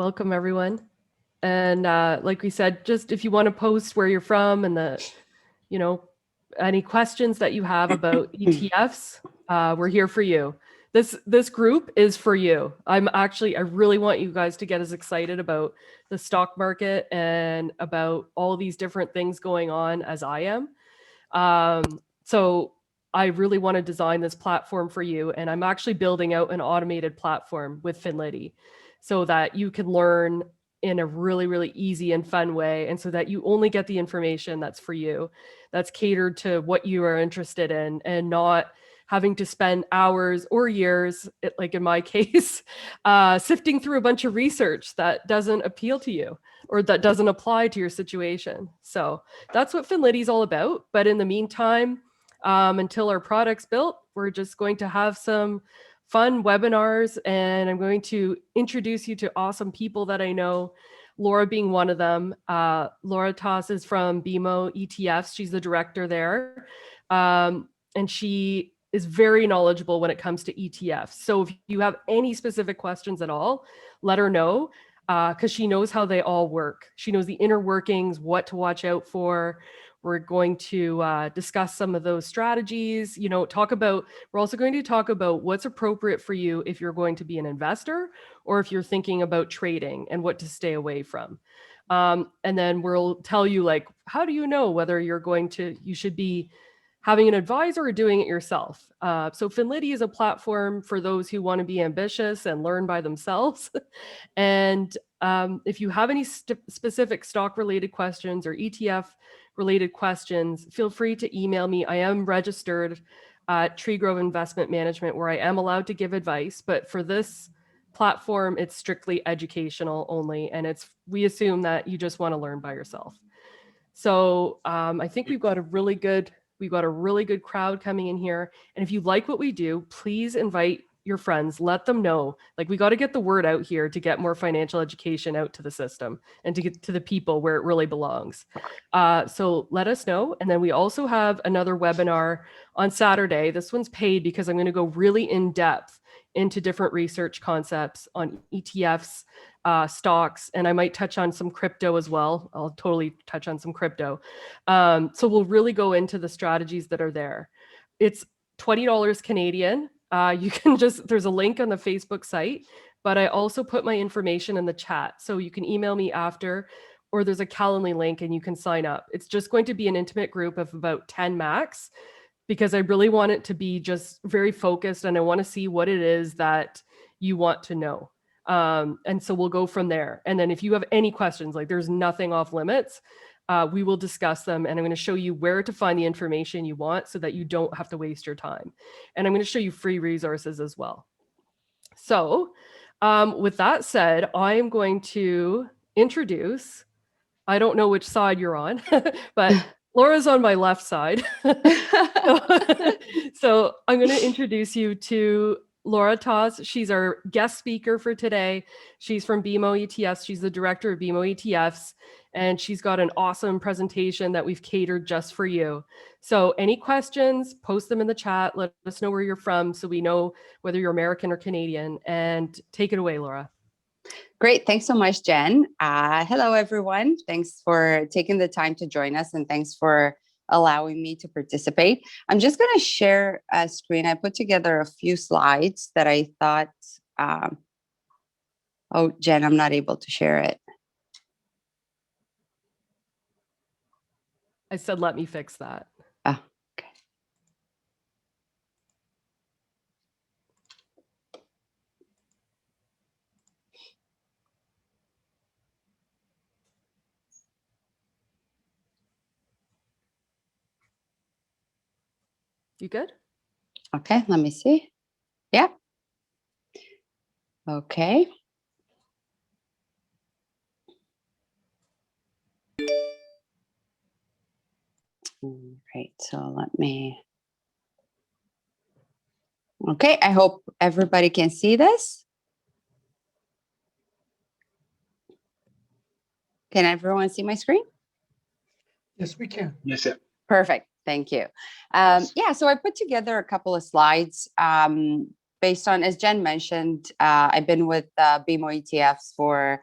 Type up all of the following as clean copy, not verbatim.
Welcome, everyone. And like we said, just if you want to post where you're from and any questions that you have about ETFs, we're here for you. This group is for you. I really want you guys to get as excited about the stock market and about all these different things going on as I am. So I really want to design this platform for you, and I'm actually building out an automated platform with FINLITI so that you can learn in a really, really easy and fun way, and so that you only get the information that's for you, that's catered to what you are interested in, and not having to spend hours or years, like in my case, sifting through a bunch of research that doesn't appeal to you or that doesn't apply to your situation. So that's what FinLitI is all about. But in the meantime, until our product's built, we're just going to have some fun webinars, and I'm going to introduce you to awesome people that I know, Laura being one of them. Laura TASE is from BMO ETFs. She's the director there. And she is very knowledgeable when it comes to ETFs. So if you have any specific questions at all, let her know, because she knows how they all work. She knows the inner workings, what to watch out for. We're going to discuss some of those strategies, we're also going to talk about what's appropriate for you if you're going to be an investor or if you're thinking about trading and what to stay away from. And then we'll tell you, like, how do you know whether you should be having an advisor or doing it yourself? So FinLitI is a platform for those who want to be ambitious and learn by themselves. And if you have any specific stock-related questions or ETF-related questions, feel free to email me. I am registered at Tree Grove Investment Management, where I am allowed to give advice. But for this platform, it's strictly educational only, and we assume that you just want to learn by yourself. So I think we've got a really good crowd coming in here. And if you like what we do, please invite your friends, let them know. Like, we got to get the word out here to get more financial education out to the system and to get to the people where it really belongs. So let us know. And then we also have another webinar on Saturday. This one's paid because I'm going to go really in depth into different research concepts on ETFs, stocks, and I might touch on some crypto as well. I'll totally touch on some crypto. So we'll really go into the strategies that are there. It's $20 Canadian. There's a link on the Facebook site, but I also put my information in the chat. So you can email me after, or there's a Calendly link and you can sign up. It's just going to be an intimate group of about 10 max, because I really want it to be just very focused, and I want to see what it is that you want to know. And so we'll go from there. And then if you have any questions, like, there's nothing off limits, we will discuss them, and I'm going to show you where to find the information you want so that you don't have to waste your time. And I'm going to show you free resources as well. So with that said, I am going to introduce, I don't know which side you're on, but Laura's on my left side. So I'm going to introduce you to Laura TASE. She's our guest speaker for today. She's from BMO ETFs. She's the director of BMO ETFs, and she's got an awesome presentation that we've catered just for you. So any questions, post them in the chat. Let us know where you're from so we know whether you're American or Canadian. And take it away, Laura. Great. Thanks so much, Jen. Hello, everyone. Thanks for taking the time to join us, and thanks for allowing me to participate. I'm just going to share a screen. I put together a few slides that I thought, oh, Jen, I'm not able to share it. I said, let me fix that. Oh, okay. You good? Okay, let me see. Yeah. Okay. Right, so let me. Okay, I hope everybody can see this. Can everyone see my screen? Yes, we can. Yes, sir. Perfect. Thank you. Yeah, so I put together a couple of slides based on, as Jen mentioned, I've been with BMO ETFs for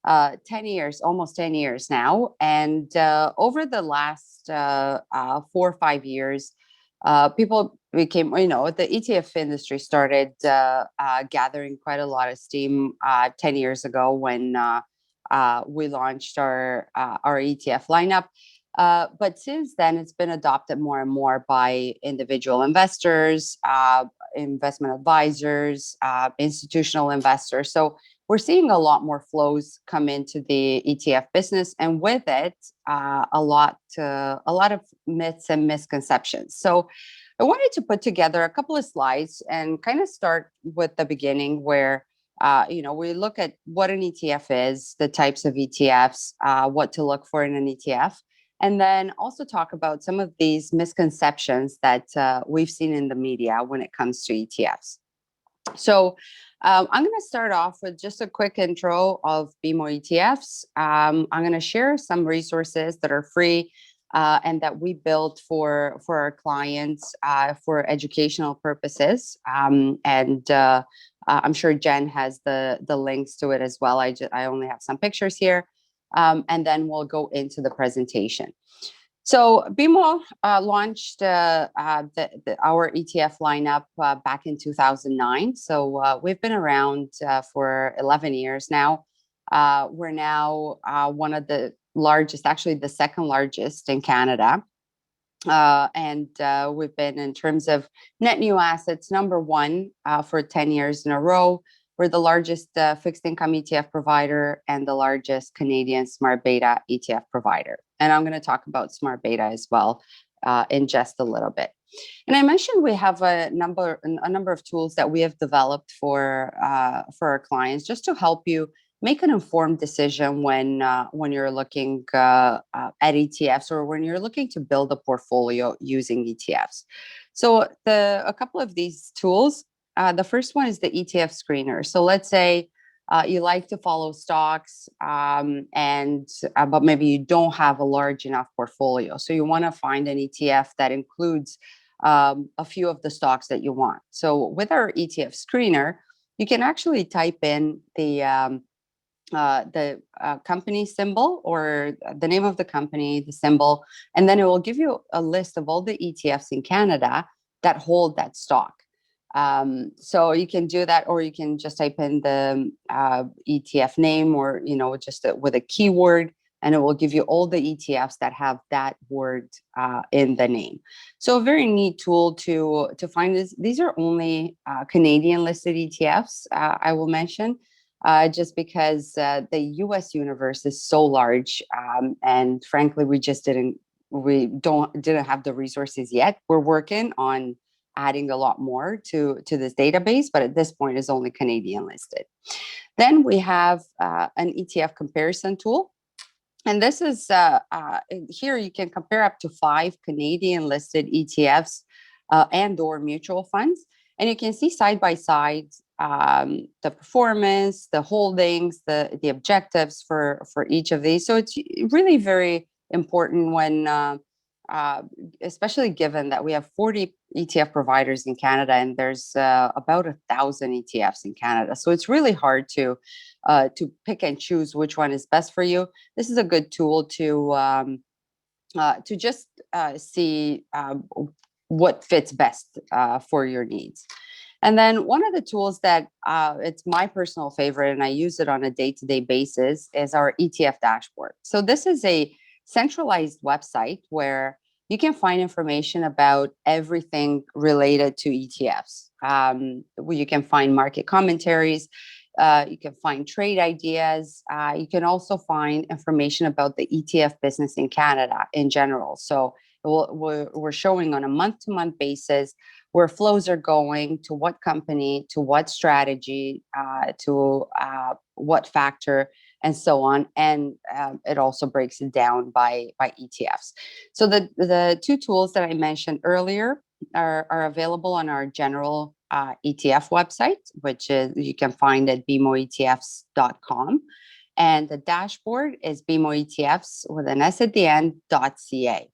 10 years, almost 10 years now. And over the last 4 or 5 years, people became, the ETF industry started gathering quite a lot of steam 10 years ago when we launched our ETF lineup. But since then, it's been adopted more and more by individual investors, investment advisors, institutional investors. So we're seeing a lot more flows come into the ETF business, and with it, a lot of myths and misconceptions. So I wanted to put together a couple of slides and kind of start with the beginning, where we look at what an ETF is, the types of ETFs, what to look for in an ETF, and then also talk about some of these misconceptions that we've seen in the media when it comes to ETFs. So I'm going to start off with just a quick intro of BMO ETFs. I'm going to share some resources that are free and that we built for our clients for educational purposes. And I'm sure Jen has the links to it as well. I only have some pictures here. And then we'll go into the presentation. So BMO launched our ETF lineup back in 2009. So we've been around for 11 years now. We're now one of the largest, actually the second largest in Canada. And we've been, in terms of net new assets, number one for 10 years in a row. We're the largest fixed income ETF provider and the largest Canadian smart beta ETF provider. And I'm going to talk about smart beta as well in just a little bit. And I mentioned we have a number of tools that we have developed for our clients, just to help you make an informed decision when you're looking at ETFs, or when you're looking to build a portfolio using ETFs. So a couple of these tools. The first one is the ETF screener. So let's say you like to follow stocks, but maybe you don't have a large enough portfolio. So you want to find an ETF that includes a few of the stocks that you want. So with our ETF screener, you can actually type in the company symbol, or the name of the company, the symbol, and then it will give you a list of all the ETFs in Canada that hold that stock. So you can do that, or you can just type in the ETF name, or just with a keyword, and it will give you all the ETFs that have that word in the name. So a very neat tool to find this. These are only Canadian listed ETFs, I will mention, just because the US universe is so large, and frankly, we didn't have the resources yet. We're working on adding a lot more to this database, but at this point is only Canadian listed. Then we have an ETF comparison tool. And this is here you can compare up to 5 Canadian listed ETFs and or mutual funds. And you can see side by side the performance, the holdings, the objectives for each of these. So it's really very important when especially given that we have 40 ETF providers in Canada, and there's about 1,000 ETFs in Canada. So it's really hard to pick and choose which one is best for you. This is a good tool to just see what fits best for your needs. And then one of the tools that it's my personal favorite, and I use it on a day-to-day basis, is our ETF dashboard. So this is a centralized website where you can find information about everything related to ETFs. Where you can find market commentaries, you can find trade ideas. You can also find information about the ETF business in Canada in general. So we're showing on a month-to-month basis where flows are going, to what company, to what strategy, to what factor, and so on. And it also breaks it down by ETFs. So the 2 tools that I mentioned earlier are available on our general ETF website, which is you can find at bmoetfs.com. And the dashboard is bmoetfs with an S at the end, .ca.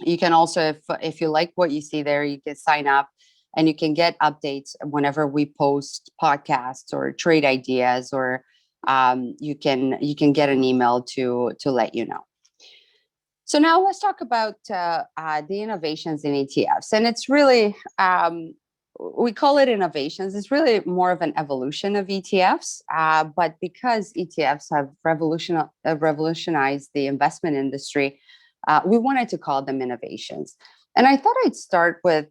You can also, if you like what you see there, you can sign up and you can get updates whenever we post podcasts or trade ideas or you can get an email to let you know. So now let's talk about the innovations in ETFs, and it's really we call it innovations. It's really more of an evolution of ETFs, but because ETFs have revolutionized the investment industry, we wanted to call them innovations. And I thought I'd start with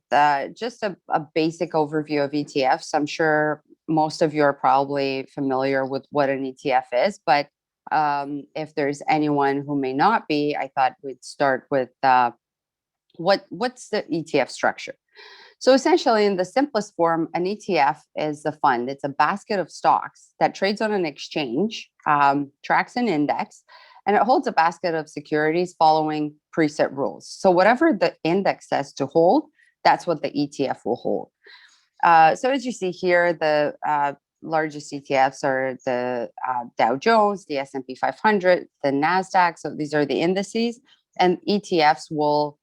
just a basic overview of ETFs. I'm sure most of you are probably familiar with what an ETF is, but if there's anyone who may not be, I thought we'd start with what's the ETF structure. So essentially, in the simplest form, an ETF is a fund. It's a basket of stocks that trades on an exchange, tracks an index, and it holds a basket of securities following preset rules. So whatever the index says to hold, that's what the ETF will hold. So as you see here, the largest ETFs are the Dow Jones, the S&P 500, the NASDAQ. So these are the indices, and ETFs will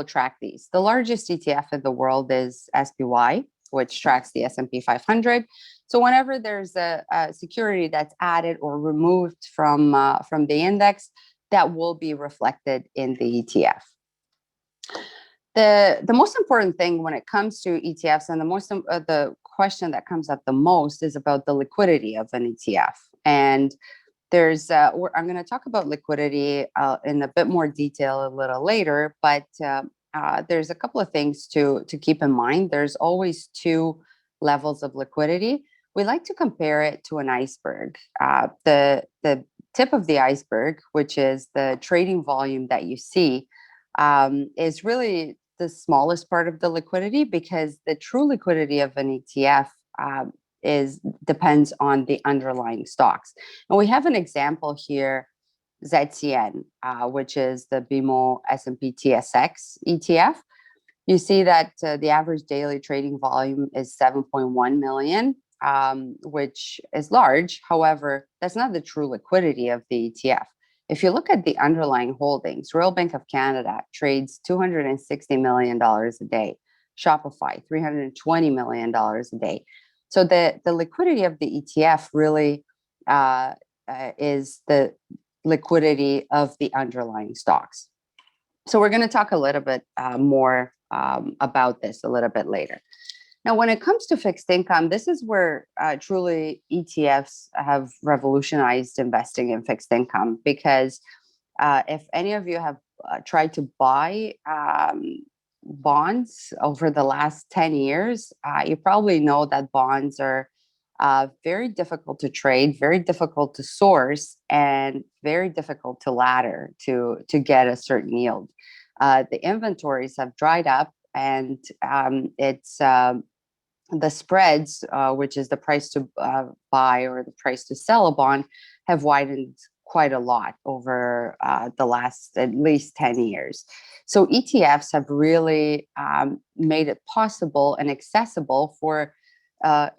track these. The largest ETF in the world is SPY, which tracks the S&P 500. So whenever there's a security that's added or removed from the index, that will be reflected in the ETF. The most important thing when it comes to ETFs, and the question that comes up the most, is about the liquidity of an ETF. And there's I'm going to talk about liquidity in a bit more detail a little later, but there's a couple of things to keep in mind. There's always two levels of liquidity. We like to compare it to an iceberg. The tip of the iceberg, which is the trading volume that you see, is really the smallest part of the liquidity, because the true liquidity of an ETF depends on the underlying stocks. And we have an example here, ZCN, which is the BMO S&P TSX ETF. You see that the average daily trading volume is 7.1 million, which is large. However, that's not the true liquidity of the ETF. If you look at the underlying holdings, Royal Bank of Canada trades $260 million a day, Shopify, $320 million a day. So the liquidity of the ETF really is the liquidity of the underlying stocks. So we're going to talk a little bit more about this a little bit later. Now, when it comes to fixed income, this is where truly ETFs have revolutionized investing in fixed income, because if any of you have tried to buy bonds over the last 10 years, you probably know that bonds are very difficult to trade, very difficult to source, and very difficult to ladder to get a certain yield. The inventories have dried up, and it's the spreads, which is the price to buy or the price to sell a bond, have widened quite a lot over the last at least 10 years. So ETFs have really made it possible and accessible for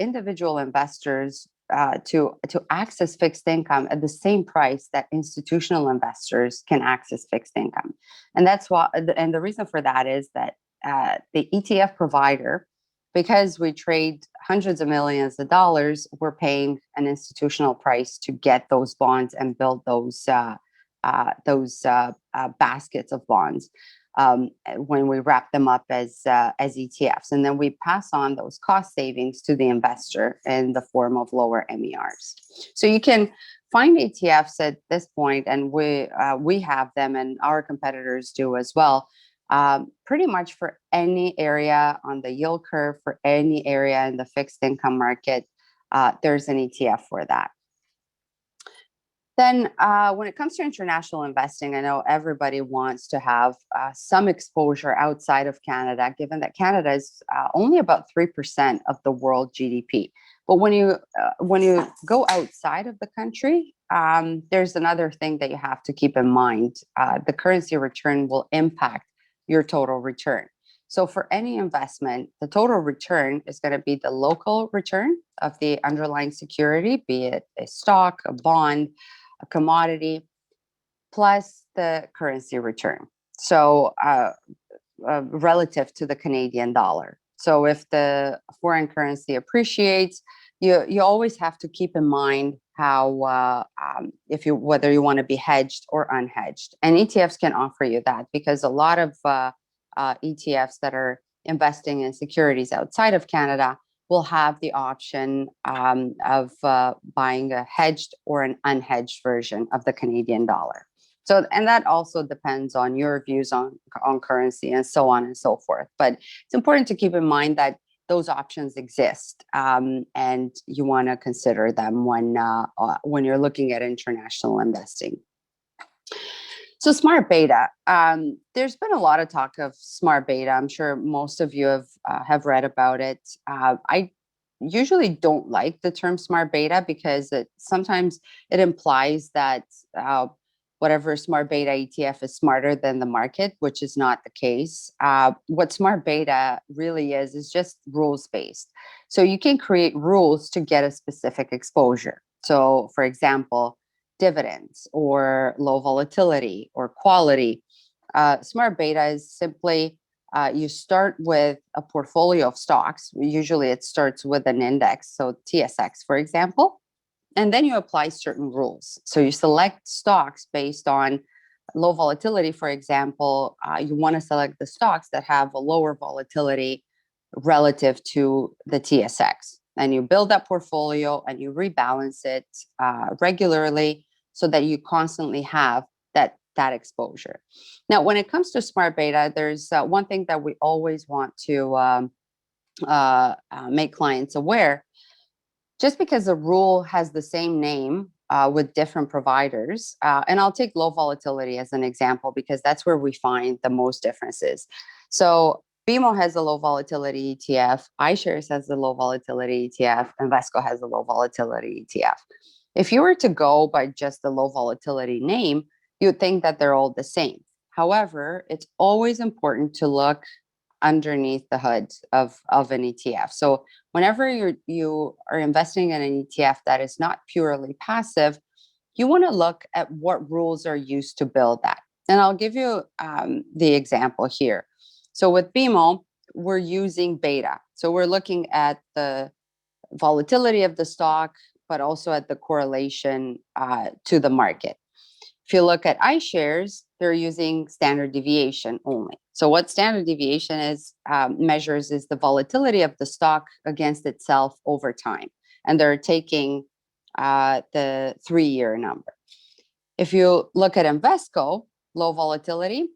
individual investors to access fixed income at the same price that institutional investors can access fixed income. And that's why, and the reason for that is that the ETF provider, because we trade hundreds of millions of dollars, we're paying an institutional price to get those bonds and build those baskets of bonds when we wrap them up as ETFs. And then we pass on those cost savings to the investor in the form of lower MERs. So you can find ETFs at this point, and we have them, and our competitors do as well. Pretty much for any area on the yield curve, for any area in the fixed income market, there's an ETF for that. Then when it comes to international investing, I know everybody wants to have some exposure outside of Canada, given that Canada is only about 3% of the world GDP. But when you go outside of the country, there's another thing that you have to keep in mind. The currency return will impact your total return. So for any investment, the total return is going to be the local return of the underlying security, be it a stock, a bond, a commodity, plus the currency return. So relative to the Canadian dollar. So if the foreign currency appreciates, you always have to keep in mind whether you want to be hedged or unhedged. And ETFs can offer you that, because a lot of ETFs that are investing in securities outside of Canada will have the option of buying a hedged or an unhedged version of the Canadian dollar. So, and that also depends on your views on currency and so on and so forth. But it's important to keep in mind that those options exist, and you want to consider them when you're looking at international investing. So smart beta, there's been a lot of talk of smart beta. I'm sure most of you have read about it. I usually don't like the term smart beta, because sometimes it implies that whatever smart beta ETF is smarter than the market, which is not the case. What smart beta really is just rules based. So you can create rules to get a specific exposure. So for example, dividends or low volatility or quality. Smart beta is simply you start with a portfolio of stocks. Usually it starts with an index, so TSX, for example, and then you apply certain rules. So you select stocks based on low volatility, for example. You want to select the stocks that have a lower volatility relative to the TSX. And you build that portfolio and you rebalance it regularly, so that you constantly have that exposure. Now, when it comes to smart beta, there's one thing that we always want to make clients aware. Just because a rule has the same name with different providers, and I'll take low volatility as an example, because that's where we find the most differences. So BMO has a low volatility ETF, iShares has a low volatility ETF, and Invesco has a low volatility ETF. If you were to go by just the low volatility name, you'd think that they're all the same. However, it's always important to look underneath the hood of an ETF. So whenever you are investing in an ETF that is not purely passive, you want to look at what rules are used to build that. And I'll give you the example here. So with BMO, we're using beta. So we're looking at the volatility of the stock, but also at the correlation to the market. If you look at iShares, they're using standard deviation only. So what standard deviation measures is the volatility of the stock against itself over time. And they're taking the 3-year number. If you look at Invesco, low volatility,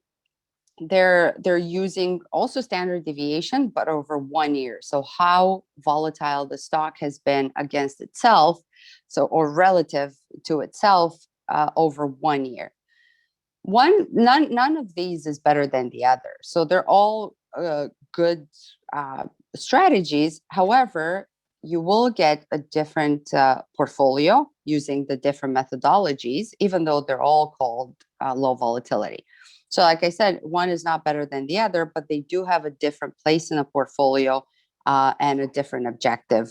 they're using also standard deviation, but over 1 year. So how volatile the stock has been against itself, or relative to itself over 1 year. None of these is better than the other. So they're all good strategies. However, you will get a different portfolio using the different methodologies, even though they're all called low volatility. So like I said, one is not better than the other, but they do have a different place in a portfolio and a different objective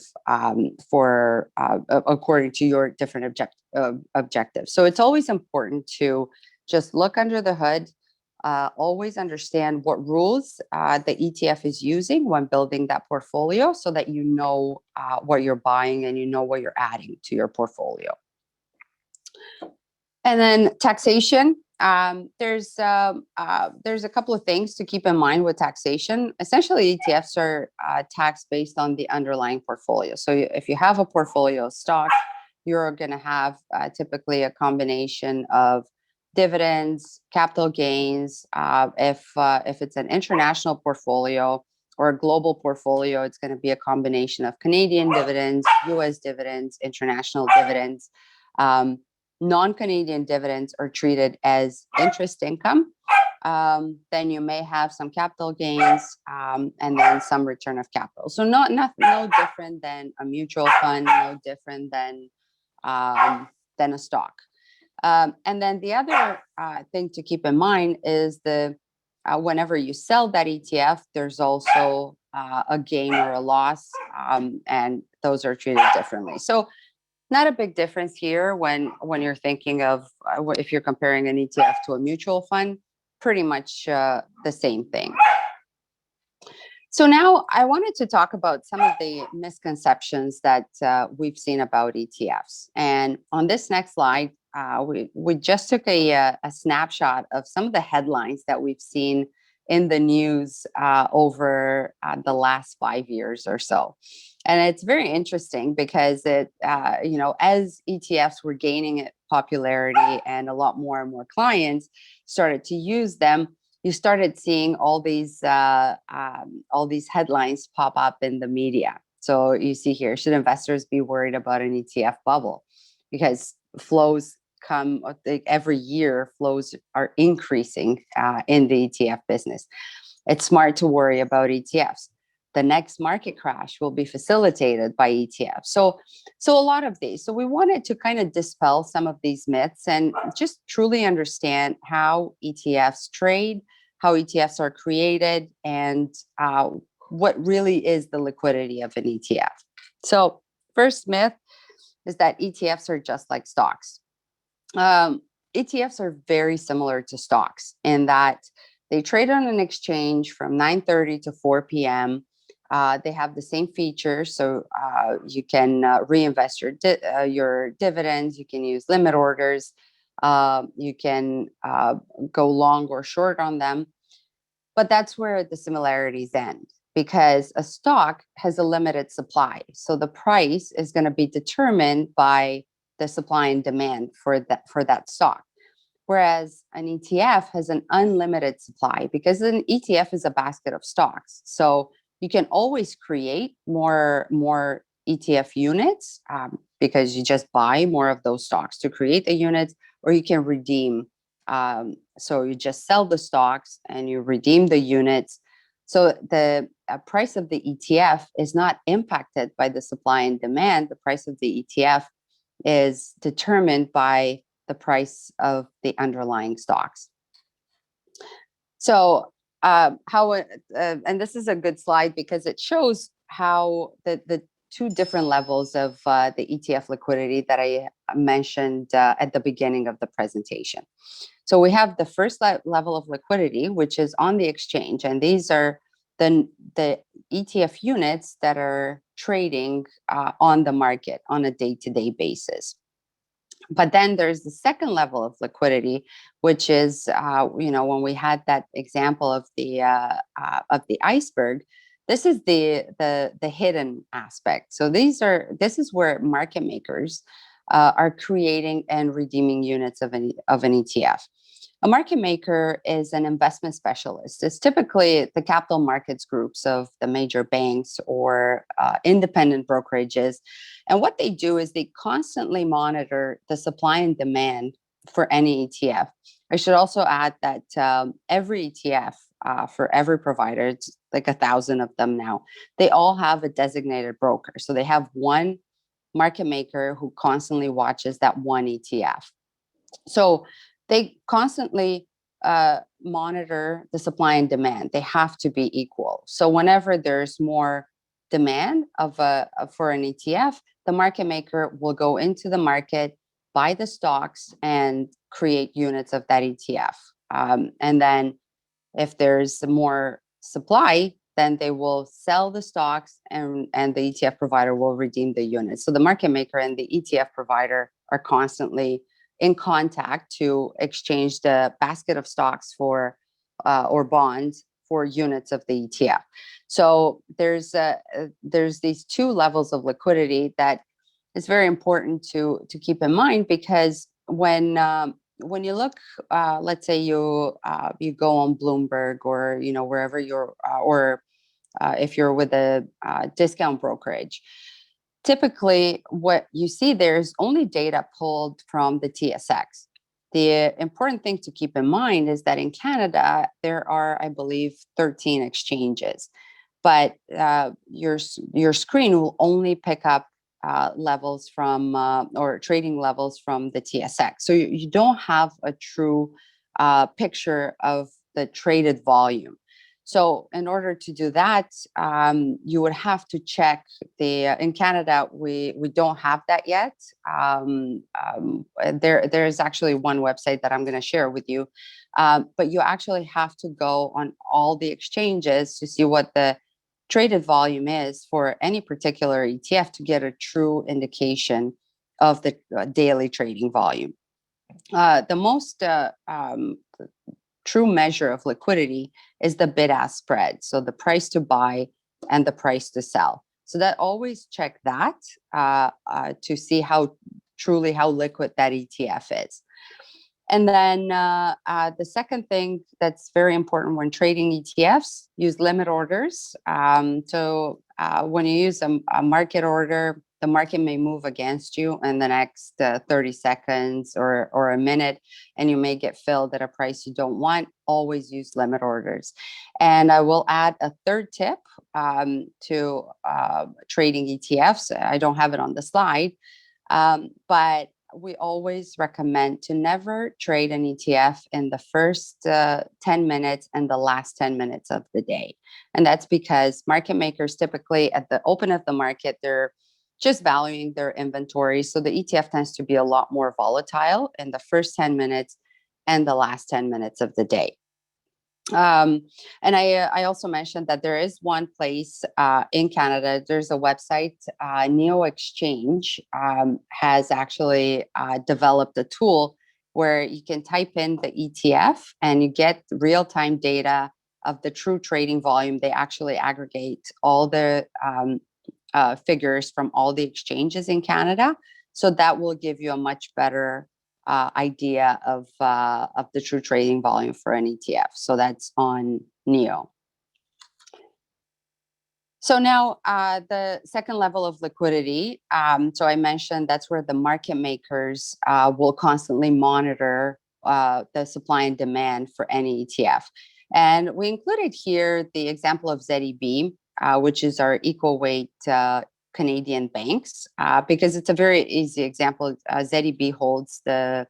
according to your different objectives. So it's always important to just look under the hood, always understand what rules the ETF is using when building that portfolio, so that you know what you're buying and you know what you're adding to your portfolio. And then taxation. There's a couple of things to keep in mind with taxation. Essentially, ETFs are taxed based on the underlying portfolio. So if you have a portfolio of stocks, you're going to have typically a combination of dividends, capital gains. If it's an international portfolio or a global portfolio, it's going to be a combination of Canadian dividends, US dividends, international dividends. Non-Canadian dividends are treated as interest income. Then you may have some capital gains and then some return of capital. So no different than a mutual fund, no different than a stock. And then the other thing to keep in mind is whenever you sell that ETF, there's also a gain or a loss, and those are treated differently. So not a big difference here when you're thinking of if you're comparing an ETF to a mutual fund, pretty much the same thing. So now I wanted to talk about some of the misconceptions that we've seen about ETFs. And on this next slide, we just took a snapshot of some of the headlines that we've seen in the news over the last 5 years or so. And it's very interesting because as ETFs were gaining popularity and a lot more and more clients started to use them, you started seeing all these headlines pop up in the media. So you see here, should investors be worried about an ETF bubble? Because flows come every year, flows are increasing in the ETF business. It's smart to worry about ETFs. The next market crash will be facilitated by ETFs. So a lot of these. So we wanted to kind of dispel some of these myths and just truly understand how ETFs trade, how ETFs are created, and what really is the liquidity of an ETF. So first myth is that ETFs are just like stocks. ETFs are very similar to stocks in that they trade on an exchange from 9:30 to 4 p.m. They have the same features, so you can reinvest your dividends. You can use limit orders. You can go long or short on them. But that's where the similarities end, because a stock has a limited supply. So the price is going to be determined by the supply and demand for that stock. Whereas an ETF has an unlimited supply, because an ETF is a basket of stocks. So you can always create more ETF units because you just buy more of those stocks to create the units, or you can redeem. So you just sell the stocks and you redeem the units. So the price of the ETF is not impacted by the supply and demand. The price of the ETF is determined by the price of the underlying stocks. So and this is a good slide because it shows how the two different levels of the ETF liquidity that I mentioned at the beginning of the presentation. So we have the first level of liquidity, which is on the exchange, and these are the ETF units that are trading on the market on a day-to-day basis. But then there's the second level of liquidity, which is, when we had that example of the iceberg. This is the hidden aspect. So this is where market makers are creating and redeeming units of an ETF. A market maker is an investment specialist. It's typically the capital markets groups of the major banks or independent brokerages. And what they do is they constantly monitor the supply and demand for any ETF. I should also add that every ETF for every provider, it's like 1,000 of them now, they all have a designated broker. So they have one market maker who constantly watches that one ETF. So they constantly monitor the supply and demand. They have to be equal. So whenever there's more demand for an ETF, the market maker will go into the market, buy the stocks, and create units of that ETF. And then if there's more supply, then they will sell the stocks and the ETF provider will redeem the units. So the market maker and the ETF provider are constantly in contact to exchange the basket of stocks for or bonds for units of the ETF. So there's these two levels of liquidity that is very important to keep in mind, because when you look, let's say you go on Bloomberg or wherever you're or if you're with a discount brokerage. Typically, what you see there is only data pulled from the TSX. The important thing to keep in mind is that in Canada, there are, I believe, 13 exchanges, but your screen will only pick up levels from or trading levels from the TSX. So you don't have a true picture of the traded volume. So in order to do that, you would have to check in Canada, we don't have that yet. There's actually one website that I'm going to share with you, but you actually have to go on all the exchanges to see what the traded volume is for any particular ETF to get a true indication of the daily trading volume. The most true measure of liquidity is the bid-ask spread, so the price to buy and the price to sell. So that always check that to see how liquid that ETF is. And then the second thing that's very important when trading ETFs, use limit orders. So when you use a market order, the market may move against you in the next 30 seconds or a minute, and you may get filled at a price you don't want. Always use limit orders. And I will add a third tip to trading ETFs. I don't have it on the slide, but we always recommend to never trade an ETF in the first 10 minutes and the last 10 minutes of the day. And that's because market makers typically at the open of the market, they're just valuing their inventory. So the ETF tends to be a lot more volatile in the first 10 minutes and the last 10 minutes of the day. And I also mentioned that there is one place in Canada, there's a website, Neo Exchange has actually developed a tool where you can type in the ETF and you get real-time data of the true trading volume. They actually aggregate all the figures from all the exchanges in Canada. So that will give you a much better idea of the true trading volume for an ETF. So that's on Neo. So now the second level of liquidity. So I mentioned that's where the market makers will constantly monitor the supply and demand for any ETF. And we included here the example of ZEB, which is our equal weight Canadian banks, because it's a very easy example. ZEB holds the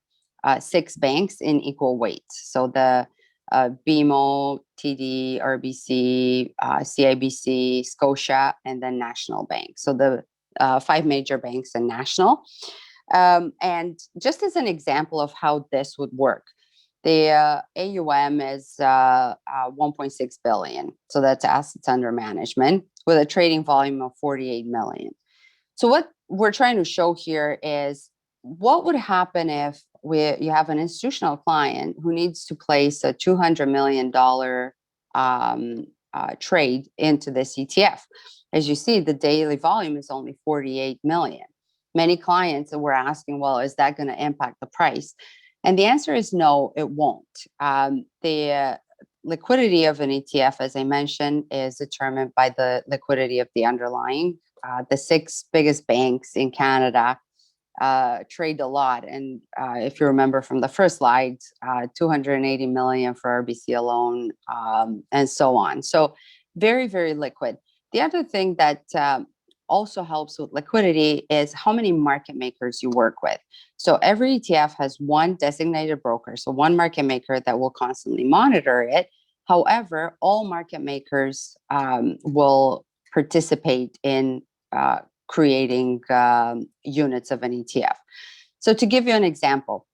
6 banks in equal weight. So the BMO, TD, RBC, CIBC, Scotia, and then National Bank. So the 5 major banks and National. And just as an example of how this would work, the AUM is 1.6 billion. So that's assets under management with a trading volume of 48 million. So what we're trying to show here is what would happen if you have an institutional client who needs to place a $200 million trade into this ETF. As you see, the daily volume is only 48 million. Many clients were asking, well, is that going to impact the price? And the answer is no, it won't. The liquidity of an ETF, as I mentioned, is determined by the liquidity of the underlying. The 6 biggest banks in Canada trade a lot. And if you remember from the first slide, 280 million for RBC alone, and so on. So very, very liquid. The other thing that also helps with liquidity is how many market makers you work with. So every ETF has one designated broker, so one market maker that will constantly monitor it. However, all market makers will participate in creating units of an ETF. So to give you an example,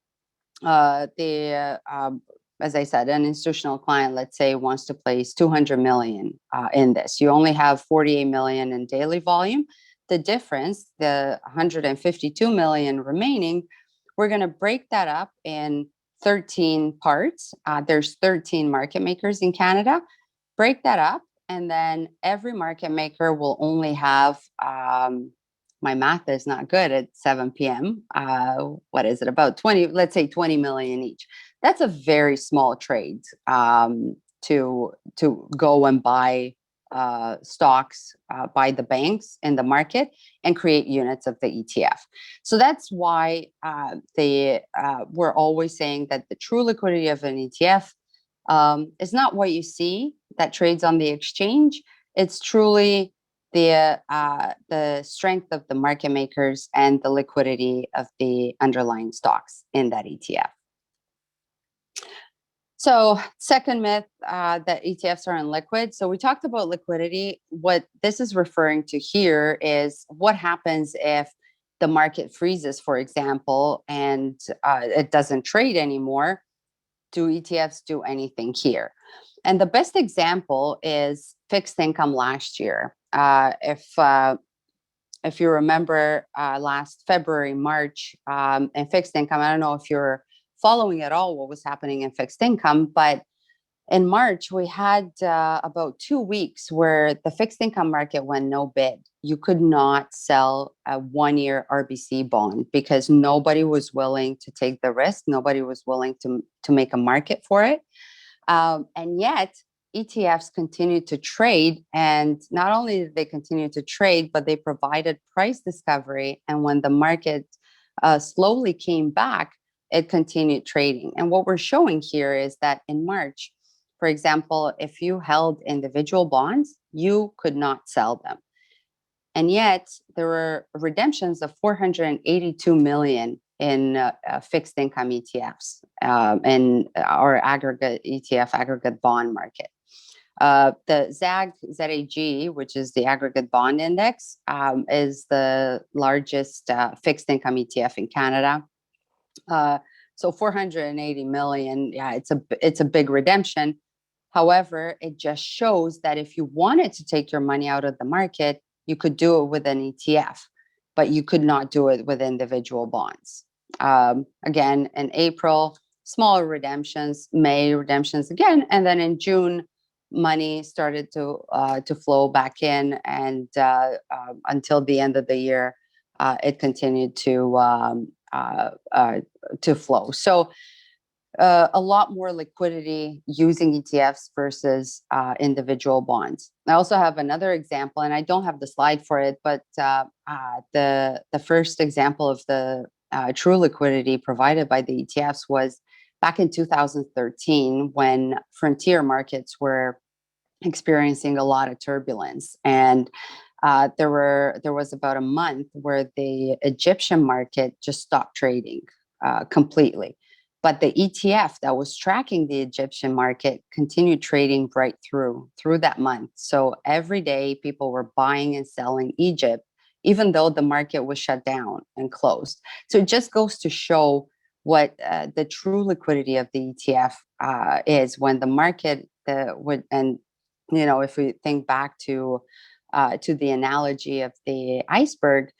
as I said, an institutional client, let's say, wants to place 200 million in this. You only have 48 million in daily volume. The difference, the 152 million remaining, we're going to break that up in 13 parts. There's 13 market makers in Canada. Break that up, and then every market maker will only have, my math is not good at 7 p.m. What is it, about 20, let's say 20 million each. That's a very small trade to go and buy stocks by the banks in the market and create units of the ETF. So that's why we're always saying that the true liquidity of an ETF is not what you see that trades on the exchange. It's truly the strength of the market makers and the liquidity of the underlying stocks in that ETF. So second myth, that ETFs are illiquid. So we talked about liquidity. What this is referring to here is what happens if the market freezes, for example, and it doesn't trade anymore. Do ETFs do anything here? And the best example is fixed income last year. If you remember last February, March, in fixed income, I don't know if you're following at all what was happening in fixed income, but in March, we had about 2 weeks where the fixed income market went no bid. You could not sell a 1-year RBC bond because nobody was willing to take the risk. Nobody was willing to make a market for it. And yet, ETFs continued to trade. And not only did they continue to trade, but they provided price discovery. And when the market slowly came back, it continued trading. And what we're showing here is that in March, for example, if you held individual bonds, you could not sell them. And yet there were redemptions of 482 million in fixed income ETFs in our aggregate ETF, aggregate bond market. The ZAG, which is the aggregate bond index, is the largest fixed income ETF in Canada. So 480 million, yeah, it's a big redemption. However, it just shows that if you wanted to take your money out of the market, you could do it with an ETF, but you could not do it with individual bonds. Again, in April, smaller redemptions, May redemptions again, and then in June, money started to flow back in, and until the end of the year, it continued to flow. So a lot more liquidity using ETFs versus individual bonds. I also have another example, and I don't have the slide for it, but the first example of the true liquidity provided by the ETFs was back in 2013 when frontier markets were experiencing a lot of turbulence. And there was about a month where the Egyptian market just stopped trading completely. But the ETF that was tracking the Egyptian market continued trading right through that month. So every day people were buying and selling Egypt, even though the market was shut down and closed. So it just goes to show what the true liquidity of the ETF is when the market and if we think back to the analogy of the iceberg,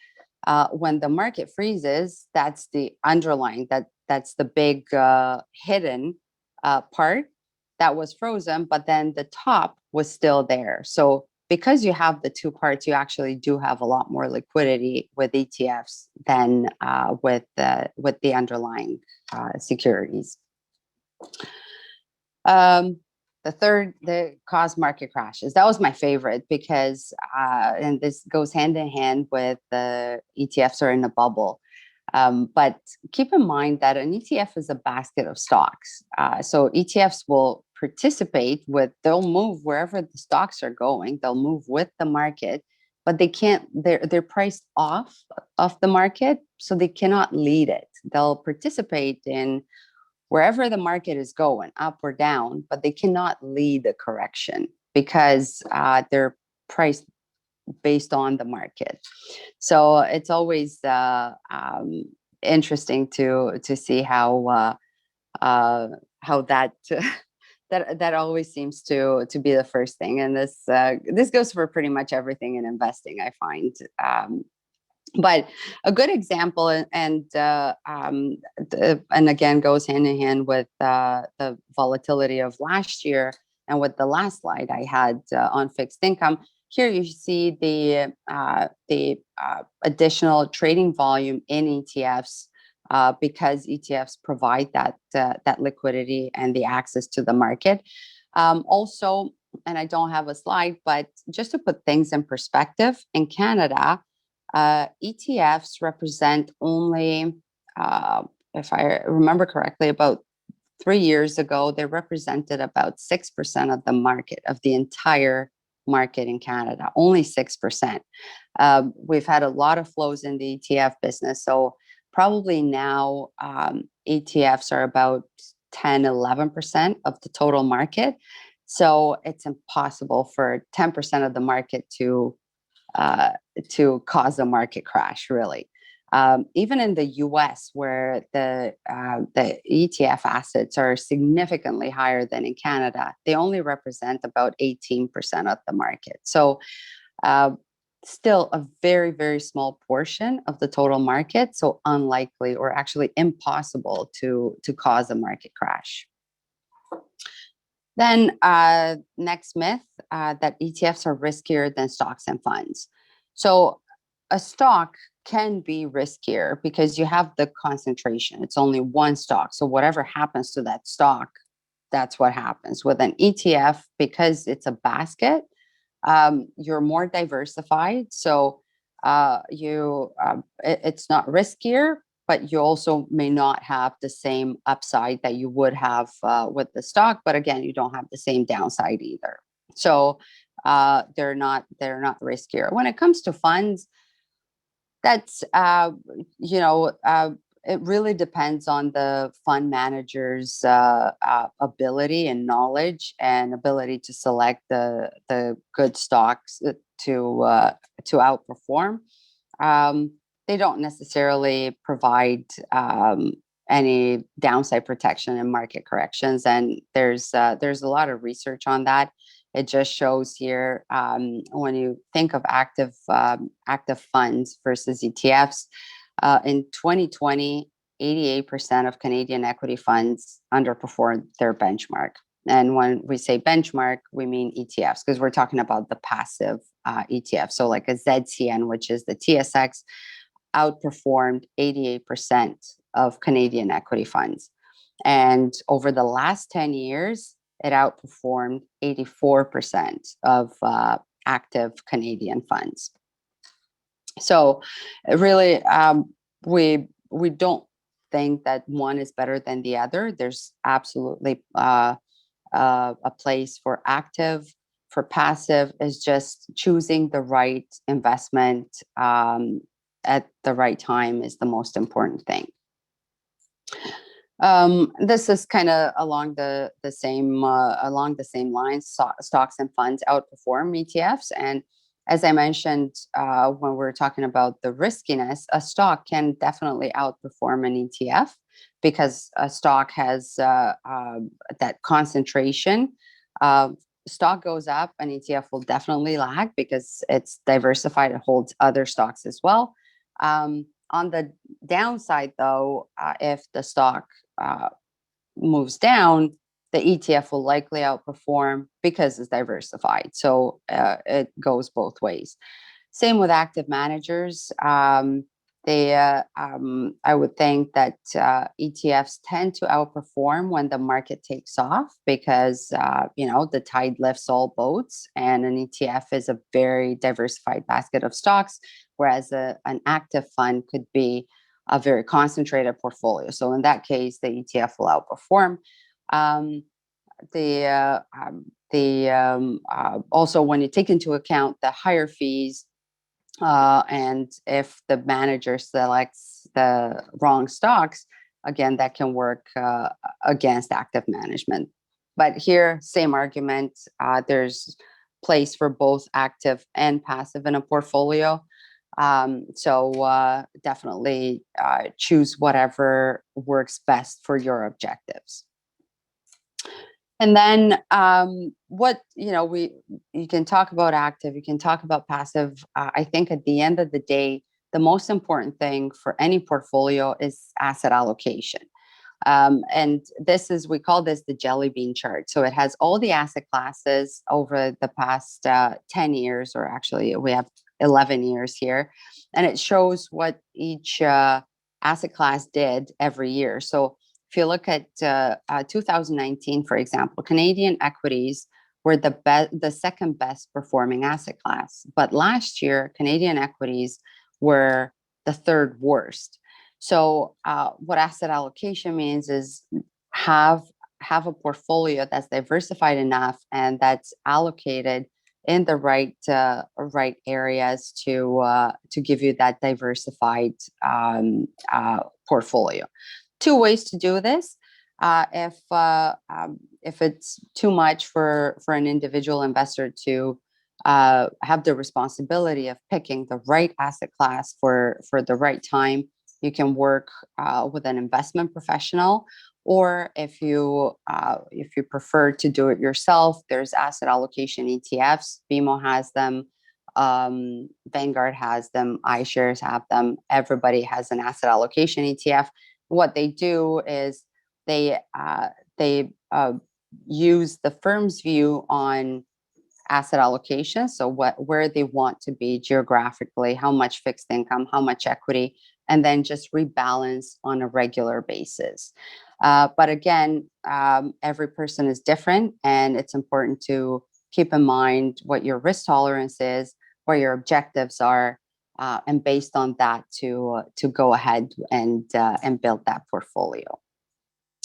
when the market freezes, that's the underlying, that's the big hidden part that was frozen, but then the top was still there. So because you have the two parts, you actually do have a lot more liquidity with ETFs than with the underlying securities. The cause market crashes. That was my favorite because, and this goes hand in hand with the ETFs are in a bubble. But keep in mind that an ETF is a basket of stocks. So ETFs will they'll move wherever the stocks are going. They'll move with the market, but they're priced off of the market, so they cannot lead it. They'll participate in wherever the market is going, up or down, but they cannot lead the correction because they're priced based on the market. So it's always interesting to see how that that always seems to be the first thing. And this goes for pretty much everything in investing, I find. But a good example, and again goes hand in hand with the volatility of last year, and with the last slide I had on fixed income. Here you see the additional trading volume in ETFs because ETFs provide that liquidity and the access to the market. Also, and I don't have a slide, but just to put things in perspective, in Canada, ETFs represent only, if I remember correctly, about 3 years ago, they represented about 6% of the market, of the entire market in Canada, only 6%. We've had a lot of flows in the ETF business. So probably now ETFs are about 10-11% of the total market. So it's impossible for 10% of the market to cause a market crash, really. Even in the U.S., where the ETF assets are significantly higher than in Canada, they only represent about 18% of the market. So still a very, very small portion of the total market. So unlikely or actually impossible to cause a market crash. Then next myth, that ETFs are riskier than stocks and funds. So a stock can be riskier because you have the concentration. It's only one stock. So whatever happens to that stock, that's what happens. With an ETF, because it's a basket, you're more diversified. So it's not riskier, but you also may not have the same upside that you would have with the stock. But again, you don't have the same downside either. So they're not riskier. When it comes to funds, that's it really depends on the fund manager's ability and knowledge and ability to select the good stocks to outperform. They don't necessarily provide any downside protection in market corrections, and there's a lot of research on that. It just shows here when you think of active funds versus ETFs. In 2020, 88% of Canadian equity funds underperformed their benchmark. And when we say benchmark, we mean ETFs, because we're talking about the passive ETF. So like a ZCN, which is the TSX, outperformed 88% of Canadian equity funds. And over the last 10 years, it outperformed 84% of active Canadian funds. So really, we don't think that one is better than the other. There's absolutely a place for active. For passive is just choosing the right investment at the right time is the most important thing. This is kind of along the same lines. Stocks and funds outperform ETFs, and as I mentioned when we're talking about the riskiness, a stock can definitely outperform an ETF because a stock has that concentration. Stock goes up, an ETF will definitely lag because it's diversified. It holds other stocks as well. On the downside, though, if the stock moves down, the ETF will likely outperform because it's diversified. So it goes both ways. Same with active managers. I would think that ETFs tend to outperform when the market takes off because the tide lifts all boats, and an ETF is a very diversified basket of stocks, whereas an active fund could be a very concentrated portfolio. So in that case, the ETF will outperform. Also, when you take into account the higher fees, and if the manager selects the wrong stocks, again, that can work against active management. But here, same argument. There's place for both active and passive in a portfolio. So definitely choose whatever works best for your objectives. And then you can talk about active, you can talk about passive. I think at the end of the day, the most important thing for any portfolio is asset allocation. And we call this the jelly bean chart. So it has all the asset classes over the past 10 years, or actually we have 11 years here. And it shows what each asset class did every year. So if you look at 2019, for example, Canadian equities were the second best performing asset class. But last year, Canadian equities were the third worst. So what asset allocation means is have a portfolio that's diversified enough and that's allocated in the right areas to give you that diversified portfolio. Two ways to do this. If it's too much for an individual investor to have the responsibility of picking the right asset class for the right time, you can work with an investment professional. Or if you prefer to do it yourself, there's asset allocation ETFs. BMO has them. Vanguard has them. iShares have them. Everybody has an asset allocation ETF. What they do is they use the firm's view on asset allocation. So where they want to be geographically, how much fixed income, how much equity, and then just rebalance on a regular basis. But again, every person is different, and it's important to keep in mind what your risk tolerance is, what your objectives are, and based on that to go ahead and build that portfolio.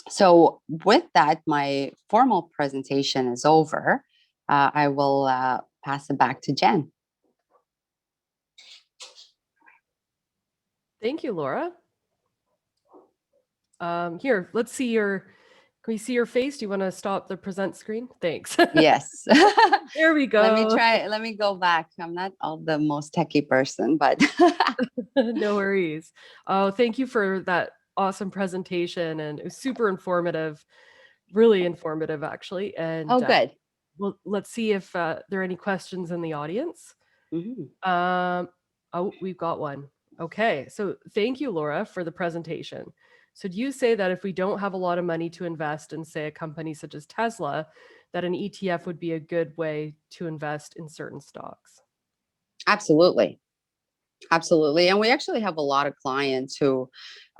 So with that, my formal presentation is over. I will pass it back to Jen. Thank you, Laura. Here, let's see can we see your face? Do you want to stop the present screen? Thanks. Yes. There we go. Let me go back. I'm not the most techie person, but no worries. Oh, thank you for that awesome presentation, and it was super informative, really informative actually. And oh, good. well, let's see if there are any questions in the audience. Mm-hmm. Oh, we've got one. Okay, so thank you, Laura, for the presentation. So do you say that if we don't have a lot of money to invest in, say, a company such as Tesla, that an ETF would be a good way to invest in certain stocks? Absolutely. And we actually have a lot of clients who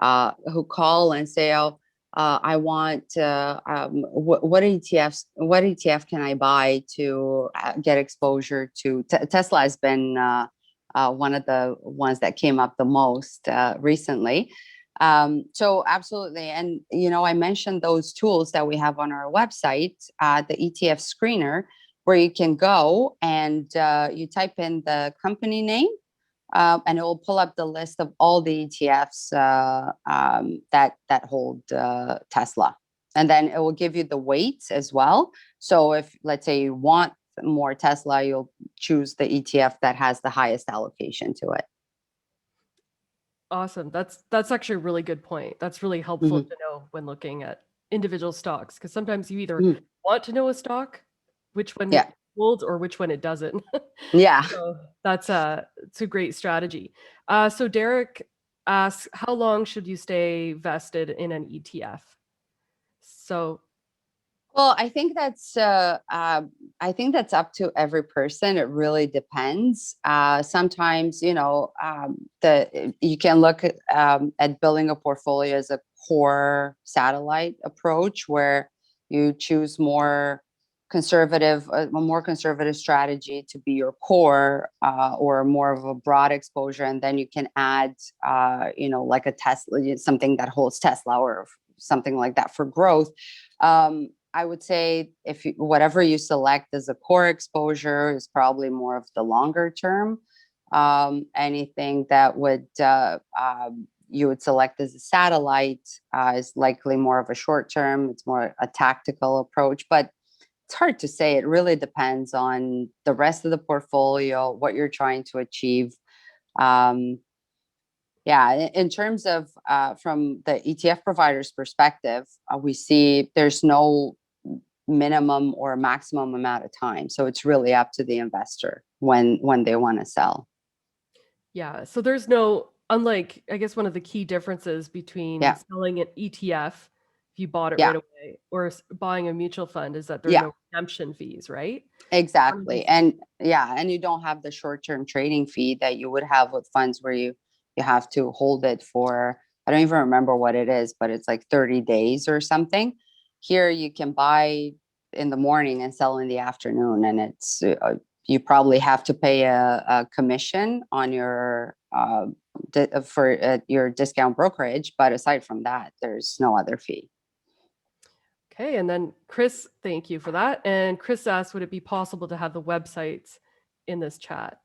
call and say, "Oh, I want what ETF can I buy to get exposure to?" Tesla has been one of the ones that came up the most recently. So absolutely, and I mentioned those tools that we have on our website, the ETF screener, where you can go and you type in the company name. And it will pull up the list of all the ETFs that hold Tesla, and then it will give you the weights as well. So if, let's say, you want more Tesla, you'll choose the ETF that has the highest allocation to it. Awesome. That's actually a really good point. That's really helpful to know when looking at individual stocks, because sometimes you either want to know a stock, which one it holds, or which one it doesn't. Yeah. So it's a great strategy. So Derek asks, how long should you stay vested in an ETF? So well, I think that's up to every person. It really depends. Sometimes, you can look at building a portfolio as a core satellite approach, where you choose a more conservative strategy to be your core, or more of a broad exposure, and then you can add, like a Tesla, something that holds Tesla or something like that for growth. I would say whatever you select as a core exposure is probably more of the longer term. Anything that you would select as a satellite is likely more of a short term. It's more a tactical approach, but it's hard to say. It really depends on the rest of the portfolio, what you're trying to achieve. Yeah, in terms of from the ETF provider's perspective, we see there's no minimum or maximum amount of time. So it's really up to the investor when they want to sell. yeah, so there's no, unlike, I guess one of the key differences between selling an ETF, if you bought it right away, or buying a mutual fund, is that there are no redemption fees, right? Exactly. And you don't have the short-term trading fee that you would have with funds where you have to hold it for, I don't even remember what it is, but it's like 30 days or something. Here you can buy in the morning and sell in the afternoon, and it's you probably have to pay a commission on your your discount brokerage, but aside from that, there's no other fee. Okay, and then Chris, thank you for that. And Chris asked, would it be possible to have the websites in this chat?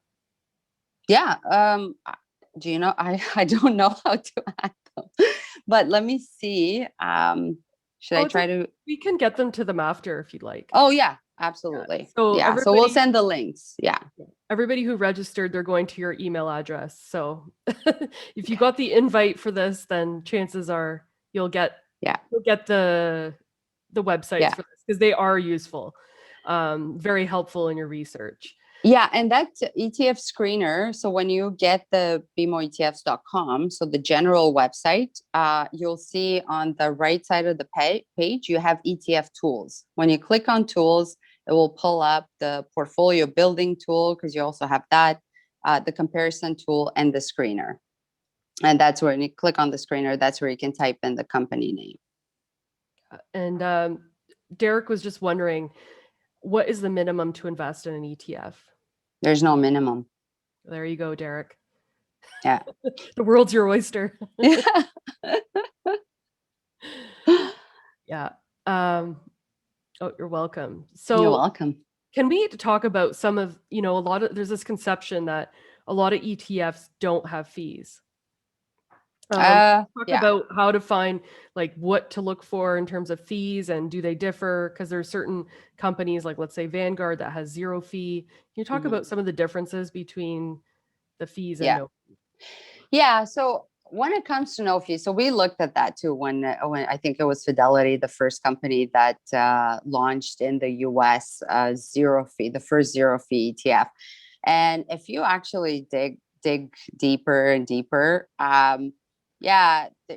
Yeah. Do you know? I don't know how to add them, but let me see. Should I try to? We can get them to them after if you'd like. Oh yeah, Absolutely. So Yeah. So we'll everybody, send the links. Yeah. everybody who registered, they're going to your email address. So if you got the invite for this, then chances are you'll get Yeah. the websites Yeah. for this because they are useful, very helpful in your research. Yeah, and that ETF screener. So when you get the bmoetfs.com, so the general website, you'll see on the right side of the page, you have ETF tools. When you click on tools, it will pull up the portfolio building tool because you also have that, the comparison tool, and the screener. And that's where when you click on the screener, that's where you can type in the company name. And Derek was just wondering, what is the minimum to invest in an ETF? There's no minimum. There you go, Derek. Yeah. The world's your oyster. Yeah. Yeah. Oh, you're welcome. You're So welcome. can we talk about some of, there's this conception that a lot of ETFs don't have fees. Talk Yeah. about how to find like what to look for in terms of fees and do they differ? Because there are certain companies like let's say Vanguard that has zero fee. Can you talk Mhm. about some of the differences between the fees and Yeah. no? Yeah. So when it comes to no fee, so we looked at that too when I think it was Fidelity, the first company that launched in the US zero fee, the first zero fee ETF. And if you actually dig deeper and deeper,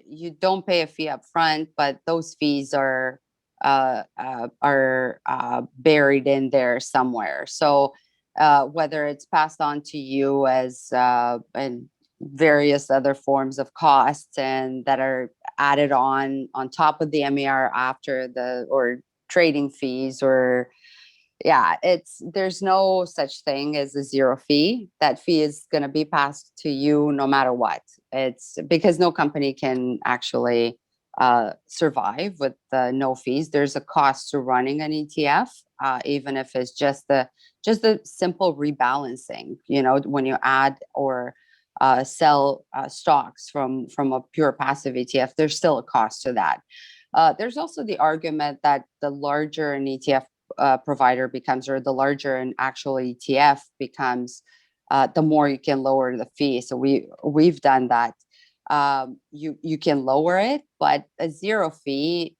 you don't pay a fee up front, but those fees are buried in there somewhere. So whether it's passed on to you as and various other forms of costs and that are added on top of the MER after the or trading fees or there's no such thing as a zero fee. That fee is going to be passed to you no matter what. It's because no company can actually survive with no fees. There's a cost to running an ETF, even if it's just the simple rebalancing. When you add or sell stocks from a pure passive ETF, there's still a cost to that. There's also the argument that the larger an ETF provider becomes, or the larger an actual ETF becomes, the more you can lower the fee. So we've done that. You can lower it, but a zero fee,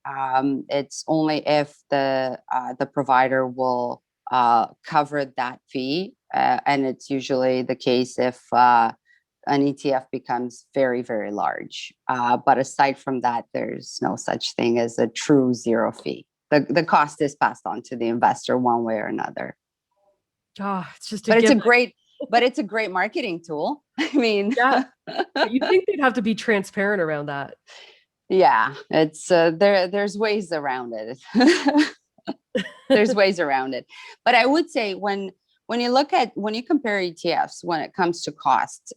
it's only if the provider will cover that fee, and it's usually the case if an ETF becomes very, very large. But aside from that, there's no such thing as a true zero fee. The cost is passed on to the investor one way or another. It's just But it's a great marketing tool. I mean, yeah. But you think they'd have to be transparent around that? Yeah, it's there's ways around it. There's ways around it. But I would say when you compare ETFs when it comes to costs,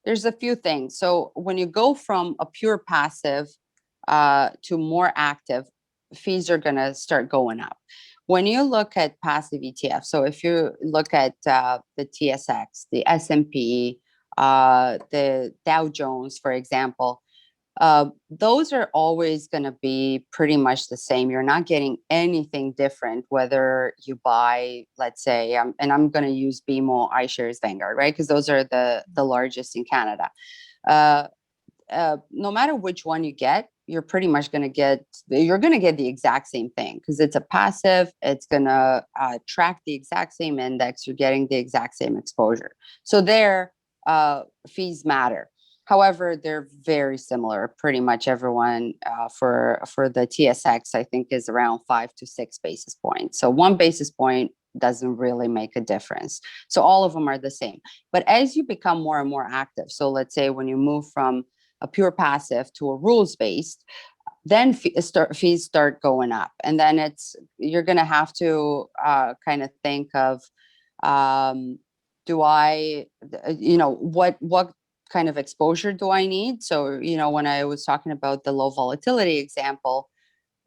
there's a few things. So when you go from a pure passive to more active, fees are going to start going up. When you look at passive ETFs, so if you look at the TSX, the S&P, the Dow Jones, for example, those are always going to be pretty much the same. You're not getting anything different whether you buy, let's say, and I'm going to use BMO, iShares, Vanguard, right? Because those are the largest in Canada. No matter which one you get, you're pretty much going to get the exact same thing because it's a passive. It's going to track the exact same index. You're getting the exact same exposure. So their fees matter. However, they're very similar. Pretty much everyone for the TSX, I think, is around 5 to 6 basis points. So 1 basis point doesn't really make a difference. So all of them are the same. But as you become more and more active, so let's say when you move from a pure passive to a rules-based, then fees start going up. And then you're going to have to kind of think of, do I, what kind of exposure do I need? So, when I was talking about the low volatility example,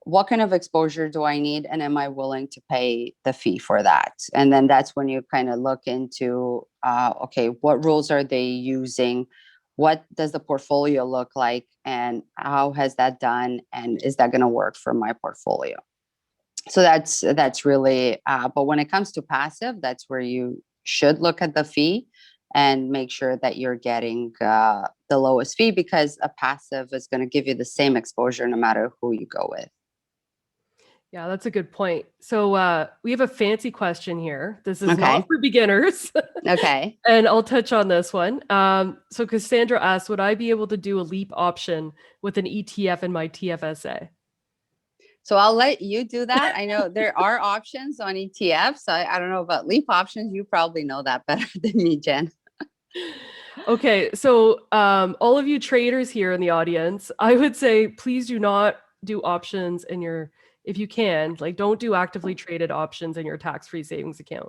what kind of exposure do I need? And am I willing to pay the fee for that? And then that's when you kind of look into, okay, what rules are they using? What does the portfolio look like? And how has that done? And is that going to work for my portfolio? So that's really, but when it comes to passive, that's where you should look at the fee and make sure that you're getting the lowest fee, because a passive is going to give you the same exposure no matter who you go with. Yeah, that's a good point. So we have a fancy question here. This is Okay. not for beginners. Okay. And I'll touch on this one. So Cassandra asked, would I be able to do a leap option with an ETF in my TFSA? So I'll let you do that. I know there are options on ETFs. I don't know about leap options. You probably know that better than me, Jen. Okay, so all of you traders here in the audience, I would say please do not do options in your, if you can, like don't do actively traded options in your tax-free savings account.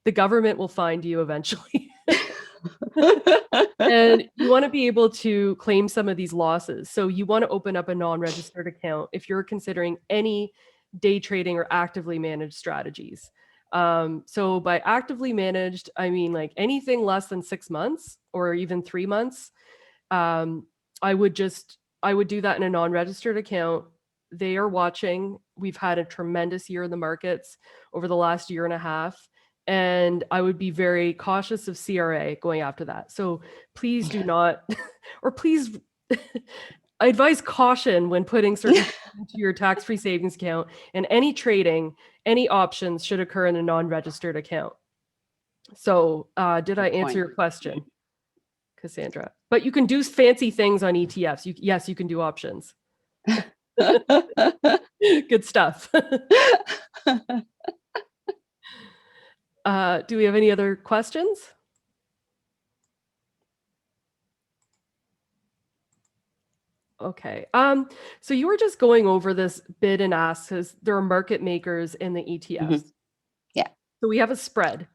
The government will find you eventually. And you want to be able to claim some of these losses. So you want to open up a non-registered account if you're considering any day trading or actively managed strategies. So by actively managed, I mean like anything less than 6 months or even 3 months. I would do that in a non-registered account. They are watching. We've had a tremendous year in the markets over the last year and a half. And I would be very cautious of CRA going after that. So please do not, or please, I advise caution when putting certain into your tax-free savings account, and any trading, any options should occur in a non-registered account. So did I answer your question, Cassandra? But you can do fancy things on ETFs. Yes, you can do options. Good stuff. Do we have any other questions? Okay. So you were just going over this bid and ask, because there are market makers in the ETFs. Mm-hmm. Yeah. So we have a spread.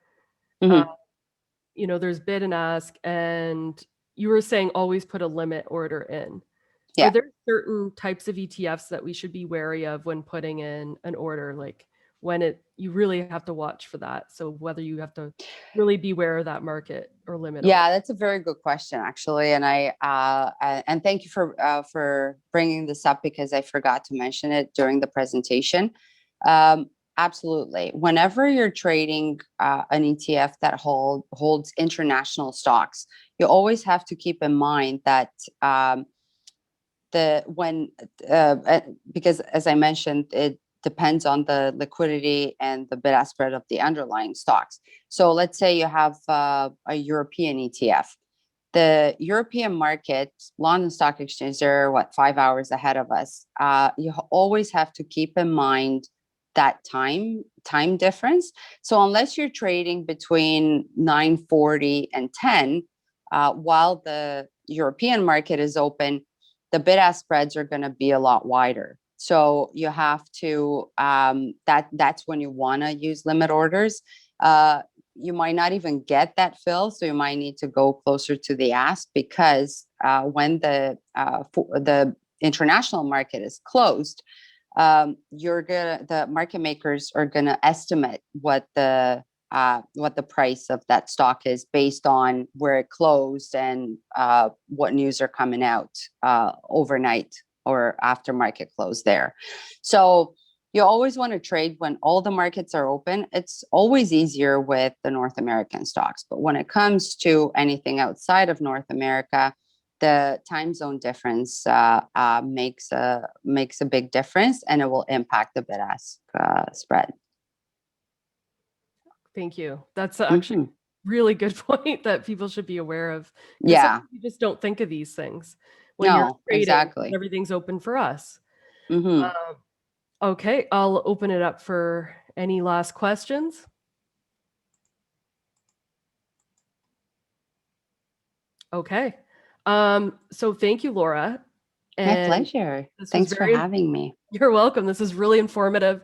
Mm-hmm. There's bid and ask, and you were saying always put a limit order in. Yeah. Are there certain types of ETFs that we should be wary of when putting in an order? Like when you really have to watch for that. So whether you have to really be aware of that market or limit. Yeah, that's a very good question, actually. And and thank you for bringing this up, because I forgot to mention it during the presentation. Absolutely. Whenever you're trading an ETF that holds international stocks, you always have to keep in mind that because as I mentioned, it depends on the liquidity and the bid-ask spread of the underlying stocks. So let's say you have a European ETF. The European market, London Stock Exchange, they're 5 hours ahead of us. You always have to keep in mind that time difference. So unless you're trading between 9:40 and 10, while the European market is open, the bid-ask spreads are going to be a lot wider. So you have to, that's when you want to use limit orders. You might not even get that fill, so you might need to go closer to the ask, because when the international market is closed, the market makers are gonna estimate what the price of that stock is based on where it closed and what news are coming out overnight or after market close there. So you always want to trade when all the markets are open. It's always easier with the North American stocks, but when it comes to anything outside of North America, the time zone difference makes a big difference, and it will impact the bid-ask spread. Thank you. That's actually really good point that people should be aware of. Yeah. You just don't think of these things when No, you're trading. exactly. Everything's open for us. Mm-hmm. Okay, I'll open it up for any last questions. Okay. So thank you, Laura. My pleasure. Thanks for having me. You're welcome. This is really informative.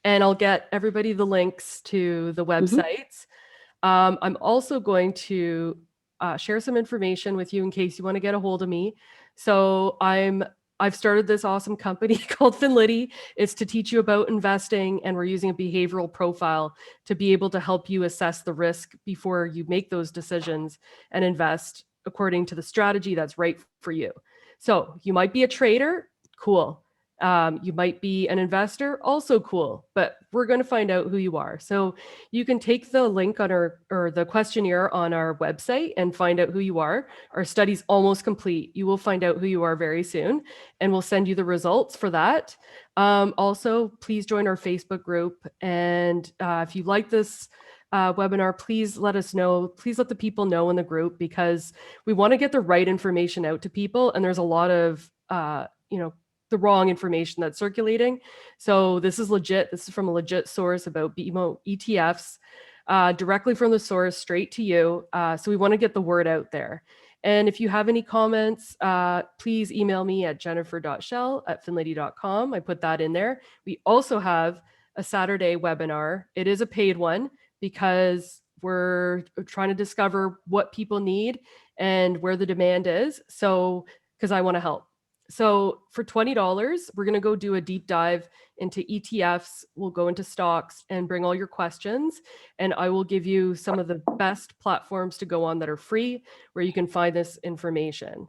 And I'll get everybody the links to the websites. I'm also going to share some information with you in case you want to get a hold of me. So I've started this awesome company called FINLITI. It's to teach you about investing, and we're using a behavioral profile to be able to help you assess the risk before you make those decisions and invest according to the strategy that's right for you. So you might be a trader, cool. You might be an investor, also cool, but we're going to find out who you are. So you can take the link on or the questionnaire on our website and find out who you are. Our study's almost complete. You will find out who you are very soon, and we'll send you the results for that. Also, please join our Facebook group. And if you like this webinar, please let us know. Please let the people know in the group, because we want to get the right information out to people. And there's a lot of, the wrong information that's circulating. So this is legit. This is from a legit source about BMO ETFs, directly from the source, straight to you. So we want to get the word out there. And if you have any comments, please email me at jennifer.shell@finliti.com. I put that in there. We also have a Saturday webinar. It is a paid one, because we're trying to discover what people need and where the demand is. So, because I want to help. So for $20, we're going to go do a deep dive into ETFs. We'll go into stocks and bring all your questions. And I will give you some of the best platforms to go on that are free, where you can find this information.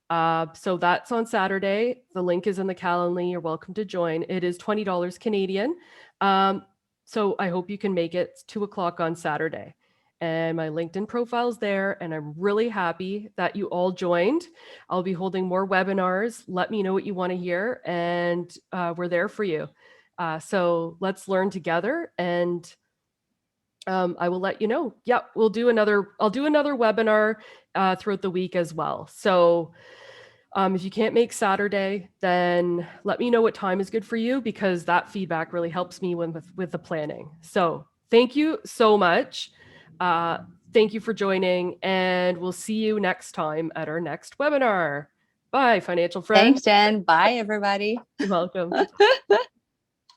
So that's on Saturday. The link is in the Calendly. You're welcome to join. It is $20 Canadian. So I hope you can make it. It's 2:00 on Saturday. And my LinkedIn profile's there, and I'm really happy that you all joined. I'll be holding more webinars. Let me know what you want to hear, and we're there for you. So let's learn together, and I will let you know. Yeah, I'll do another webinar throughout the week as well. So if you can't make Saturday, then let me know what time is good for you, because that feedback really helps me with the planning. So thank you so much. Thank you for joining, and we'll see you next time at our next webinar. Bye, financial friends. Thanks, Jen. Bye, everybody. You're welcome.